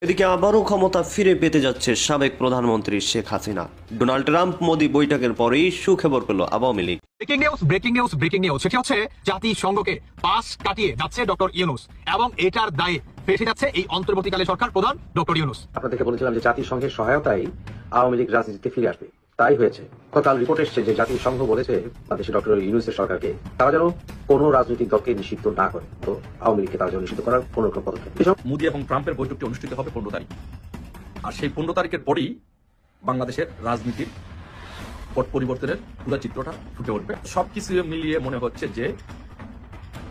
এদিকে আবারও ক্ষমতা ফিরে পেতে যাচ্ছে সাবেক প্রধানমন্ত্রী শেখ হাসিনা। ডোনাল্ড ট্রাম্প মোদি বৈঠকের পরেই সুখবর পেল আওয়ামী লীগ। ব্রেকিং নিউজ সেটি হচ্ছে জাতিসংঘকে পাশ কাটিয়ে যাচ্ছে ডক্টর ইউনূস এবং এটার দায়ে ফেসে যাচ্ছে এই অন্তর্বর্তীকালীন সরকার প্রধান ডক্টর ইউনূস। আপনাদেরকে বলেছিলাম যে জাতিসংঘের সহায়তায় আওয়ামী লীগ রাজনীতিতে ফিরে আসবে, তাই হয়েছে। গতকাল রিপোর্ট এসছে যে জাতিসংঘ বলেছে বাংলাদেশে ডক্টর ইউনূসের সরকারকে তারা যেন কোনো রাজনৈতিক দলকে নিষিদ্ধ না করে, তো আওয়ামী লীগকে তারা যেন নিষিদ্ধ করার কোনো রকম পদক্ষেপ। মোদি এবং ট্রাম্পের বৈঠকটি অনুষ্ঠিত হবে 15 তারিখ, আর সেই 15 তারিখের পরেই বাংলাদেশের রাজনীতির পট পরিবর্তনের পুরো চিত্রটা ফুটে উঠবে। সবকিছু মিলিয়ে মনে হচ্ছে যে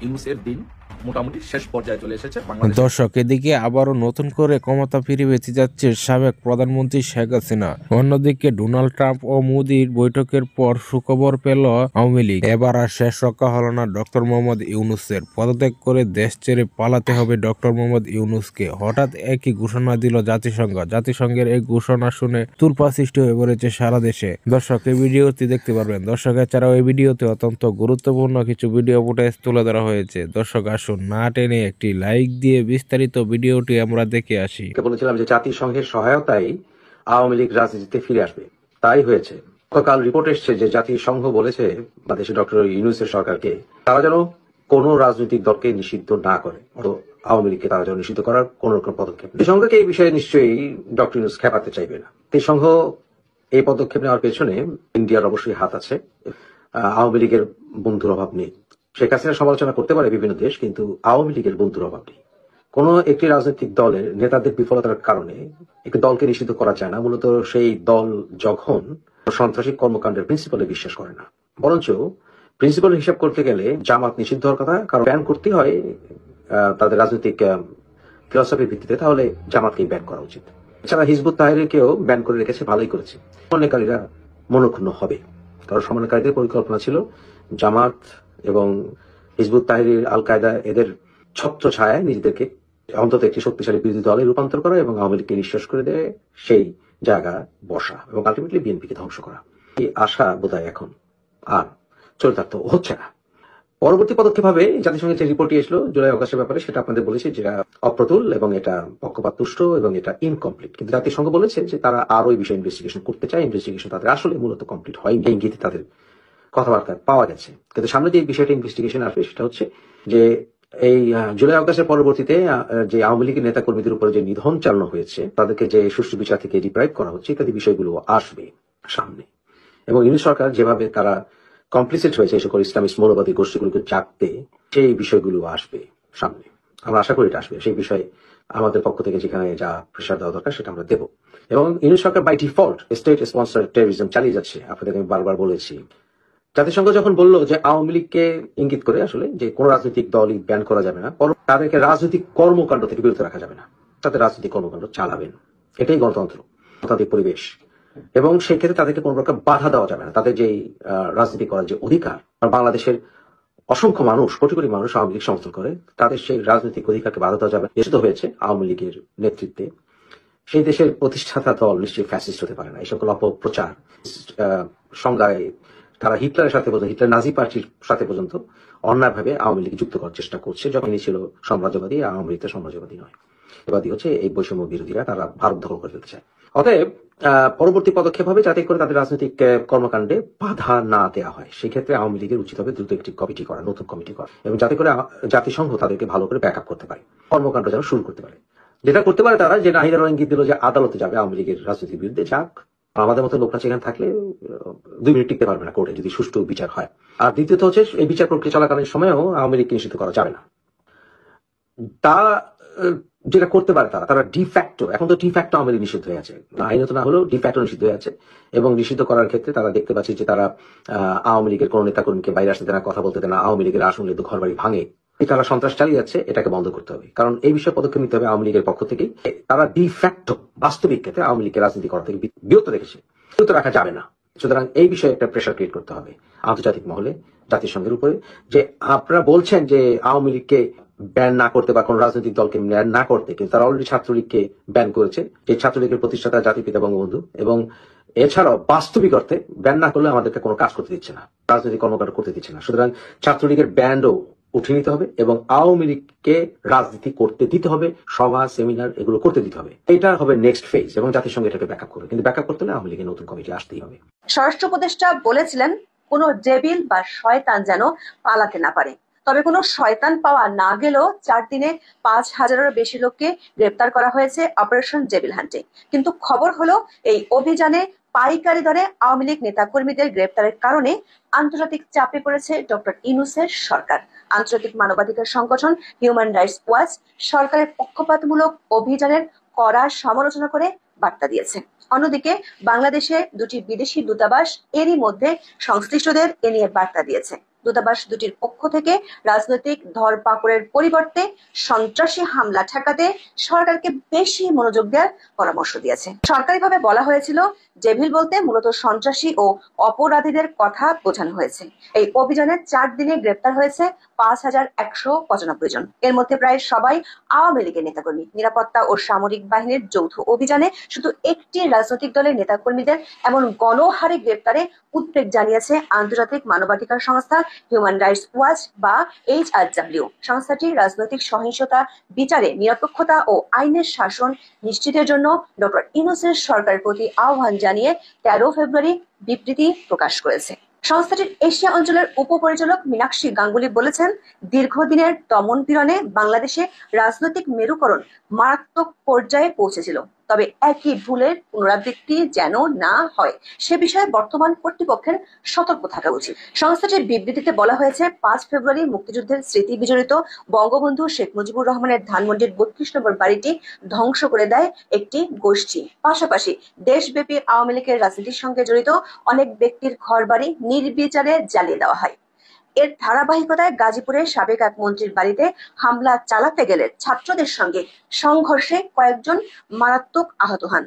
ইউনূসের দিন মোটামুটি শেষ পর্যায়ে চলে এসেছে। দর্শক, এদিকে আবারও নতুন করে ক্ষমতা ফিরে পেতে যাচ্ছে সাবেক প্রধানমন্ত্রী শেখ হাসিনা। অন্যদিকে ডোনাল্ড ট্রাম্প ও মোদির বৈঠকের পর সুখবর পেল আওয়ামী লীগ। এবার আর শেষ রক্ষা হলো না ডক্টর মোহাম্মদ ইউনূসের। পদত্যাগ করে দেশ ছেড়ে পালাতে হবে ডক্টর মোহাম্মদ ইউনূসকে। হঠাৎ একই ঘোষণা দিল জাতিসংঘ। জাতিসংঘের এই ঘোষণা শুনে তুলপা সৃষ্টি হয়ে পড়েছে সারা দেশে। দর্শক, এই ভিডিওটি দেখতে পারবেন। দর্শক, এছাড়াও এই ভিডিওতে অত্যন্ত গুরুত্বপূর্ণ কিছু ভিডিও ফুটেজ তুলে ধরা হয়েছে। দর্শক, আসুন না টেনে একটি লাইক দিয়ে বিস্তারিত ভিডিওটি আমরা দেখে আসি। বলেছিলাম যে জাতিসংঘের সহায়তায় আওয়ামী লীগ রাজনীতিতে ফিরে আসবে, তাই হয়েছে। গতকাল রিপোর্ট এসছে যে জাতিসংঘ বলেছে বাংলাদেশে ডক্টর ইউনূসের সরকারকে তারা যেন কোনো রাজনৈতিক দলকে নিষিদ্ধ না করে, তো আওয়ামী লীগকে তারা যেন নিষিদ্ধ করার কোন রকম পদক্ষেপ। জাতিসংঘকে এই বিষয়ে নিশ্চয়ই ডক্টর ইউনূস খেপাতে চাইবে না। জাতিসংঘ এই পদক্ষেপ নেওয়ার পেছনে ইন্ডিয়ার অবশ্যই হাত আছে। আওয়ামী লীগের বন্ধুর অভাব নেই। শেখ হাসিনা সমালোচনা করতে পারে বিভিন্ন দেশ, কিন্তু আওয়ামী লীগের বন্ধুর অভাব নেই। কোন একটি রাজনৈতিক দলের নেতাদের বিফলতার কারণে একটি দলকে নিষিদ্ধ করা যায় না, মূলত সেই দল যখন সন্ত্রাসী কর্মকাণ্ডের প্রিন্সিপালে বিশ্বাস করে না। বরঞ্চ প্রিন্সিপাল হিসাব করতে গেলে জামাত নিষিদ্ধ হওয়ার কথা, কারণ ব্যান করতে হয় তাদের রাজনৈতিক ফিলসফির ভিত্তিতে, তাহলে জামাতকেই ব্যান করা উচিত। এছাড়া হিজবুত তাহরিরকেও ব্যান করে রেখেছে, ভালোই করেছে। সমন্বয়কারীরা মনক্ষুণ্ণ হবে, কারণ সমন্বয়কারীদের পরিকল্পনা ছিল জামাত এবং হিজবুত তাহরির, আল কায়দা এদের ছত্র ছায়ায় নিজেদেরকে অন্তত একটি শক্তিশালী বিরোধী দলে রূপান্তর করা এবং আওয়ামী লীগকে নিঃশ্বাস করে দেয় সেই জায়গা বসা এবং আলটিমেটলি বিএনপিকে ধ্বংস করা। এই আশা বোধহয় এখন আর চরিতার্থ হচ্ছে না। পরবর্তী পদক্ষেপ হবে জাতিসংঘের যে রিপোর্টটি এসলো জুলাই অগাস্টের ব্যাপারে, সেটা আপনাদের বলেছি যেটা অপ্রতুল এবং এটা পক্ষপাতদুষ্ট এবং এটা ইনকমপ্লিট। কিন্তু জাতিসংঘ বলেছে যে তারা আরো এই বিষয়ে ইনভেস্টিগেশন করতে চায়। ইনভেস্টিগেশন তাদের আসলে মূলত কমপ্লিট হয়নি, ইঙ্গিতে তাদের কথাবার্তায় পাওয়া গেছে। কিন্তু সামনে যে বিষয়টা ইনভেস্টিগেশন আসবে সেটা হচ্ছে যে এই জুলাই অগাস্টের পরবর্তীতে যে আওয়ামী লীগের নেতা কর্মীদের উপরে যে নিধন চালানো হয়েছে, তাদেরকে যে সুষ্ঠু বিচার থেকে ডিপ্রাইভ করা হচ্ছে, ইত্যাদি বিষয়গুলো আসবে সামনে। এবং ইউনূস সরকার যেভাবে তারা কমপ্লিসিট হয়েছে এই সকল ইসলামিস্ট মৌলবাদী গোষ্ঠীগুলোকে জাগতে, সেই বিষয়গুলো আসবে সামনে। আমরা আশা করি এটা আসবে। সেই বিষয়ে আমাদের পক্ষ থেকে যেখানে যা প্রেশার দেওয়া দরকার সেটা আমরা দেবো। এবং ইউনূস সরকার by default state sponsor terrorism চালিয়ে যাচ্ছে। আপনাদেরকে আমি বারবার বলেছি, জাতিসংঘ যখন বললো যে আওয়ামী লীগকে ইঙ্গিত করে আসলে যে কোন রাজনৈতিক দলই ব্যান করা যাবে না, তাদেরকে রাজনৈতিক কর্মকাণ্ড থেকে বিরত রাখা যাবে না, তাদের রাজনৈতিক কর্মকাণ্ড চালাবেন, এটাই গণতন্ত্র, তাদের পরিবেশ। এবং সেই ক্ষেত্রে তাদেরকে কোন প্রকার বাধা দেওয়া যাবে না, তাদের যে রাজনীতি করার যে অধিকার। বাংলাদেশের অসংখ্য মানুষ, কোটি কোটি মানুষ আওয়ামী লীগ সমর্থন করে, তাদের সেই রাজনৈতিক অধিকারকে বাধা দেওয়া যাবে। নিশ্চিত হয়েছে আওয়ামী লীগের নেতৃত্বে সেই দেশের প্রতিষ্ঠাতা দল নিশ্চয়ই ফ্যাসিস্ট হতে পারে না। এই সকল অপপ্রচার সংজ্ঞায় তারা হিটলারের সাথে পর্যন্ত, হিটলার নাজি পার্টির সাথে পর্যন্ত অন্যায়ভাবে আওয়ামী লীগ যুক্ত করার চেষ্টা করছে, যখন ইনি ছিল সাম্রাজ্যবাদী। আওয়ামী লীগ সাম্রাজ্যবাদী নয়, এবাদী হচ্ছে এই বৈষম্য বিরোধীরা, তারা ভারত দখল করে ফেলতে চায়। অতএব পরবর্তী পদক্ষেপ হবে যাতে করে তাদের রাজনৈতিক কর্মকাণ্ডে বাধা না দেওয়া হয়। সেই ক্ষেত্রে আওয়ামী লীগের উচিত হবে দ্রুত একটি কমিটি করা, নতুন কমিটি করা, এবং যাতে করে জাতিসংঘ তাদেরকে ভালো করে ব্যাক আপ করতে পারে, কর্মকাণ্ড যেন শুরু করতে পারে। যেটা করতে পারে তারা, যে নাহিদার ইঙ্গিত দিল যে আদালতে যাবে আওয়ামী লীগের রাজনীতির বিরুদ্ধে, যাক, আমাদের মতো লোকরা সেখানে থাকলে 2 মিনিট টিকতে পারবে না কোর্টে যদি সুষ্ঠু বিচার হয়। আর দ্বিতীয়ত হচ্ছে এই বিচার প্রক্রিয়া চলাকালীন সময়েও আওয়ামী লীগকে নিষিদ্ধ করা যাবে না। তা যেটা করতে পারে তারা ডিফ্যাক্টো, এখন তো ডিফ্যাক্টো আওয়ামী লীগ নিষিদ্ধ হয়ে আছে, আইনত না হলেও ডিফ্যাক্টো নিষিদ্ধ হয়ে আছে। এবং নিষিদ্ধ করার ক্ষেত্রে তারা দেখতে পাচ্ছে যে তারা আওয়ামী লীগের কোন নেতা কর্মীকে বাইরে আসতে দেয় না, কথা বলতে দেয় না, আওয়ামী লীগের আসলে তো ঘর বাড়ি ভাঙে, তারা সন্ত্রাস চালিয়ে যাচ্ছে, এটাকে বন্ধ করতে হবে। কারণ এই বিষয়ে পদক্ষেপ নিতে হবে আওয়ামী লীগের পক্ষ থেকেই। তারা ডিফ্যাক্টো বাস্তবিক ক্ষেত্রে আওয়ামী লীগের রাজনীতি করা থেকে বিরত রেখেছে, বিরত রাখা যাবে না। সুতরাং এই বিষয়ে একটা প্রেশার ক্রিয়েট করতে হবে আন্তর্জাতিক মহলে, জাতিসংঘের উপরে, যে আপনারা বলছেন যে আওয়ামী লীগকে ব্যান না করতে বা কোন রাজনৈতিক দলকে ব্যান না করতে, কিন্তু তারা অলরেডি ছাত্রলীগকে ব্যান করেছে। যে ছাত্রলীগের প্রতিষ্ঠাতা জাতিপিতা বঙ্গবন্ধু, এবং এছাড়াও বাস্তবিক অর্থে ব্যান না করলে আমাদেরকে কোনো কাজ করতে দিচ্ছে না, রাজনৈতিক কর্মকাণ্ড করতে দিচ্ছে না। সুতরাং ছাত্রলীগের ব্যান্ডও উঠিয়ে নিতে হবে এবং আওয়ামী লীগকে রাজনীতি করতে দিতে হবে, সভা সেমিনার এগুলো করতে দিতে হবে। এটা হবে নেক্সট ফেজ এবং জাতিসংঘ এটাকে ব্যাকআপ করবে, কিন্তু ব্যাকআপ করতে হলে আওয়ামী লীগের নতুন কমিটি আসতেই হবে। স্বরাষ্ট্র উপদেষ্টা বলেছিলেন কোনো ডেভিল বা শয়তান যেন পালাতে না পারে। তবে কোনো শয়তান পাওয়া না গেলেও 4 দিনে 5,000-এরও বেশি লোককে গ্রেপ্তার করা হয়েছে অপারেশন ডেভিল হান্টে। কিন্তু খবর হলো এই অভিযানে পাইকারি দরে আওয়ামী লীগ নেতাকর্মীদের গ্রেপ্তারের কারণে আন্তর্জাতিক চাপে পড়েছে ডক্টর ইউনূসের সরকার। আন্তর্জাতিক মানবাধিকার সংগঠন হিউম্যান রাইটস ওয়াচ সরকারের পক্ষপাতমূলক অভিযানের কড়া সমালোচনা করে বার্তা দিয়েছে। অন্যদিকে বাংলাদেশে 2টি বিদেশি দূতাবাস এরই মধ্যে সংশ্লিষ্টদের এ নিয়ে বার্তা দিয়েছে। দূতাবাস দুটির পক্ষ থেকে রাজনৈতিক ধরপাকড়ের পরিবর্তে সন্ত্রাসী হামলা ঠেকাতে সরকারকে বেশি মনোযোগ দেওয়ার পরামর্শ দিয়েছে। সরকারিভাবে বলা হয়েছিল ডেভিল বলতে মূলত সন্ত্রাসী ও অপরাধীদের কথা বোঝানো হয়েছে। এই অভিযানে 4 দিনে গ্রেপ্তার হয়েছে 5,195 জন। এর মধ্যে প্রায় সবাই আওয়ামী লীগের নেতাকর্মী। নিরাপত্তা ও সামরিক বাহিনীর যৌথ অভিযানে শুধু একটি রাজনৈতিক দলের নেতাকর্মীদের এমন গণহারে গ্রেপ্তারে উদ্বেগ জানিয়েছে আন্তর্জাতিক মানবাধিকার সংস্থা হিউম্যান রাইটস ওয়াচ বা HRW। সংস্থাটি রাজনৈতিক সহিংসতা বিচারে নিরপেক্ষতা ও আইনের শাসন নিশ্চিতের জন্য ডক্টর ইউনূসের সরকারের প্রতি আহ্বান জানিয়ে 13 ফেব্রুয়ারি বিবৃতি প্রকাশ করেছে। সংস্থাটির এশিয়া অঞ্চলের উপপরিচালক মীনাক্ষী গাঙ্গুলি বলেছেন, দীর্ঘদিনের দমন পীড়নে বাংলাদেশে রাজনৈতিক মেরুকরণ মারাত্মক পর্যায়ে পৌঁছেছিল। তবে একই ভুলের পুনরাবৃত্তি যেন না হয় সে বিষয়ে বর্তমান কর্তৃপক্ষের সতর্ক থাকা উচিত। সংস্থাটির বিবৃতিতে বলা হয়েছে, 5 ফেব্রুয়ারি মুক্তিযুদ্ধের স্মৃতি বিজড়িত বঙ্গবন্ধু শেখ মুজিবুর রহমানের ধানমন্ডির 32 নম্বর বাড়িটি ধ্বংস করে দেয় একটি গোষ্ঠী। পাশাপাশি দেশব্যাপী আওয়ামী লীগের রাজনীতির সঙ্গে জড়িত অনেক ব্যক্তির ঘরবাড়ি নির্বিচারে জ্বালিয়ে দেওয়া হয়। এর ধারাবাহিকতায় গাজীপুরে সাবেক এক মন্ত্রীর বাড়িতে হামলা চালাতে গেলে ছাত্রদের সঙ্গে সংঘর্ষে কয়েকজন মারাত্মক আহত হন।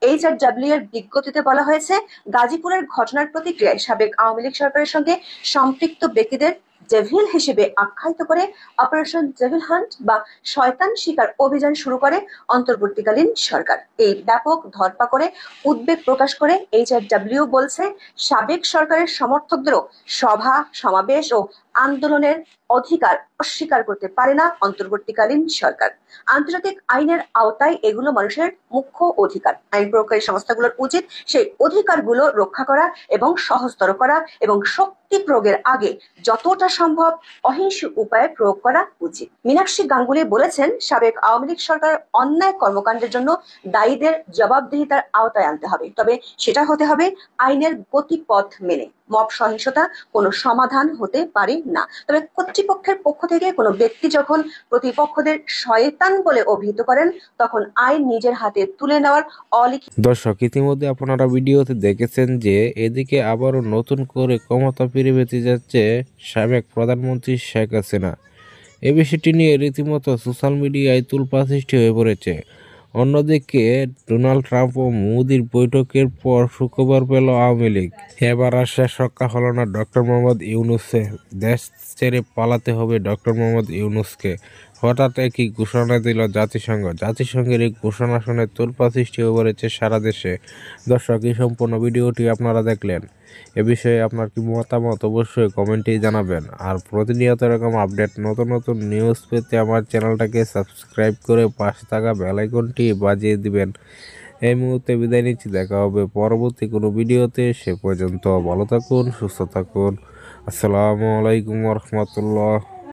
HRW এর বিজ্ঞপ্তিতে বলা হয়েছে, গাজীপুরের ঘটনার প্রতিক্রিয়ায় সাবেক আওয়ামী লীগ সরকারের সঙ্গে সম্পৃক্ত ব্যক্তিদের ডেভিল হিসেবে আখ্যায়িত করে অপারেশন ডেভিল হান্ট বা শয়তান শিকার অভিযান শুরু করে অন্তর্বর্তীকালীন সরকার। এই ব্যাপক ধরপাকড়ে উদ্বেগ প্রকাশ করে HRW বলছে, সাবেক সরকারের সমর্থকদেরও সভা সমাবেশ ও আন্দোলনের অধিকার অস্বীকার করতে পারে না অন্তর্বর্তীকালীন সরকার। আন্তর্জাতিক আইনের আওতায় এগুলো মানুষের মুখ্য অধিকার। আইন প্রয়োগকারী সংস্থাগুলোর উচিত সেই অধিকারগুলো রক্ষা করা এবং সহজতর করা এবং শক্তি প্রয়োগের আগে যতটা সম্ভব অহিংস উপায়ে প্রয়োগ করা উচিত। মীনাক্ষী গাঙ্গুলি বলেছেন, সাবেক আওয়ামী লীগ সরকার অন্যায় কর্মকাণ্ডের জন্য দায়ীদের জবাবদিহিতার আওতায় আনতে হবে, তবে সেটা হতে হবে আইনের গতিপথ মেনে। মব সহিংসতা কোনো সমাধান হতে পারে না। তবে কর্তৃপক্ষের পক্ষ থেকে কোনো ব্যক্তি যখন প্রতিপক্ষদের শয়তান বলে অভিহিত করেন, তখন আইন নিজের হাতে তুলে নেওয়ার অলিখিত। দর্শক, ইতিমধ্যে আপনারা ভিডিওতে দেখেছেন যে এদিকে আবারও নতুন করে ক্ষমতা ফিরে পেতে যাচ্ছে সাবেক প্রধানমন্ত্রী শেখ হাসিনা। এ বিষয়টি নিয়ে রীতিমতো সোশ্যাল মিডিয়ায় তুলপাড় সৃষ্টি হয়ে পড়েছে। অন্যদিকে ডোনাল্ড ট্রাম্প ও মোদির বৈঠকের পর শুক্রবার পেল আওয়ামী লীগ। এবার আর শেষ রক্ষা হলো না ডক্টর মোহাম্মদ ইউনূসের। দেশ ছেড়ে পালাতে হবে ডক্টর মোহাম্মদ ইউনূসকে। হঠাৎ একই ঘোষণা দিল জাতিসংঘ। জাতিসংঘের এই ঘোষণা শুনে তোলপাড় সৃষ্টি হয়ে পড়েছে সারা দেশে। দর্শক, এই সম্পূর্ণ ভিডিওটি আপনারা দেখলেন। এ বিষয়ে আপনার কি মতামত অবশ্যই কমেন্টেই জানাবেন। আর প্রতিনিয়ত এরকম আপডেট নতুন নতুন নিউজ পেতে আমার চ্যানেলটাকে সাবস্ক্রাইব করে পাশে থাকা বেল আইকনটি বাজিয়ে দিবেন। এই মুহূর্তে বিদায় নিচ্ছি, দেখা হবে পরবর্তী কোনো ভিডিওতে। সে পর্যন্ত ভালো থাকুন, সুস্থ থাকুন। আসসালামু আলাইকুম ওয়া রাহমাতুল্লাহ।